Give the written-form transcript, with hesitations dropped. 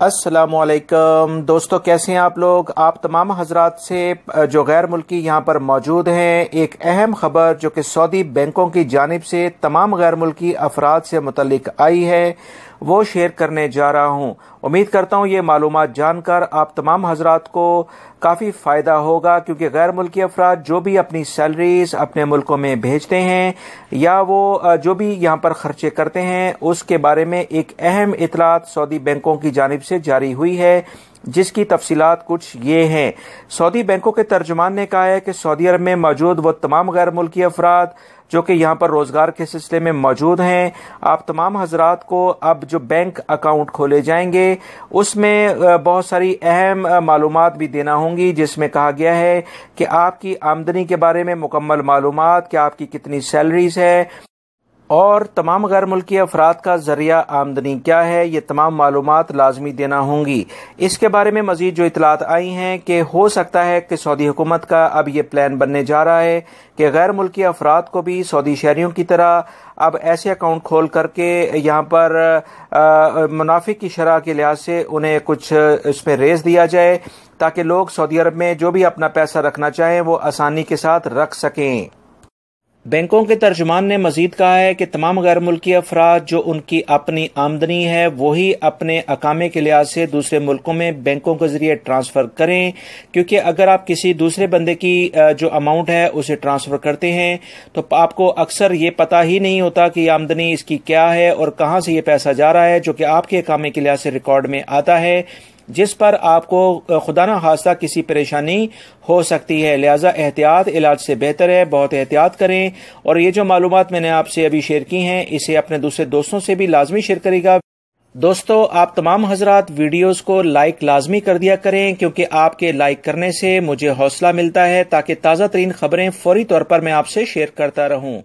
अस्सलामु अलैकुम दोस्तों, कैसे हैं आप लोग। आप तमाम हजरात से जो गैर मुल्की यहाँ पर मौजूद हैं, एक अहम खबर जो कि सऊदी बैंकों की जानिब से तमाम गैर मुल्की अफराद से मुतल्लिक आई है वो शेयर करने जा रहा हूँ। उम्मीद करता हूँ ये मालूमात जानकर आप तमाम हजरात को काफ़ी फ़ायदा होगा, क्योंकि गैर मुल्की अफराद जो भी अपनी सैलरीज अपने मुल्कों में भेजते हैं या वो जो भी यहाँ पर खर्चे करते हैं उसके बारे में एक अहम इतलात सऊदी बैंकों की जानिब से जारी हुई है, जिसकी तफसीलात कुछ ये हैं। सऊदी बैंकों के तर्जुमान ने कहा है कि सऊदी अरब में मौजूद वो तमाम गैर मुल्की अफराद जो कि यहाँ पर रोज़गार के सिलसिले में मौजूद हैं, आप तमाम हजरात को अब जो बैंक अकाउंट खोले जाएंगे उसमें बहुत सारी अहम मालूमात भी देना होंगी, जिसमें कहा गया है कि आपकी आमदनी के बारे में मुकम्मल मालूमात, कि आपकी कितनी सैलरीज है और तमाम गैर मुल्की अफराद का ज़रिया आमदनी क्या है, ये तमाम मालूमात लाजमी देना होंगी। इसके बारे में मज़ीद जो इतलात आई हैं कि हो सकता है कि सऊदी हुकूमत का अब ये प्लान बनने जा रहा है कि गैर मुल्की अफराद को भी सऊदी शहरियों की तरह अब ऐसे अकाउंट खोल करके यहाँ पर मुनाफे की शरह के लिहाज से उन्हें कुछ इसमें रेस दिया जाए, ताकि लोग सऊदी अरब में जो भी अपना पैसा रखना चाहें वो आसानी के साथ रख सकें। बैंकों के तर्जुमान ने मजीद कहा है कि तमाम गैर मुल्की अफराद जो उनकी अपनी आमदनी है वही अपने अकामे के लिहाज से दूसरे मुल्कों में बैंकों के जरिए ट्रांसफ़र करें, क्योंकि अगर आप किसी दूसरे बंदे की जो अमाउंट है उसे ट्रांसफ़र करते हैं तो आपको अक्सर ये पता ही नहीं होता कि आमदनी इसकी क्या है और कहाँ से ये पैसा जा रहा है, जो कि आपके अकामे के लिहाज से रिकॉर्ड में आता है, जिस पर आपको खुदा न खास्ता किसी परेशानी हो सकती है। लिहाजा एहतियात इलाज से बेहतर है, बहुत एहतियात करें। और ये जो मालूमात मैंने आपसे अभी शेयर की हैं इसे अपने दूसरे दोस्तों से भी लाजमी शेयर करेगा। दोस्तों, आप तमाम हजरात वीडियोस को लाइक लाजमी कर दिया करें, क्योंकि आपके लाइक करने से मुझे हौसला मिलता है ताकि ताज़ा तरीन खबरें फौरी तौर पर मैं आपसे शेयर करता रहूं।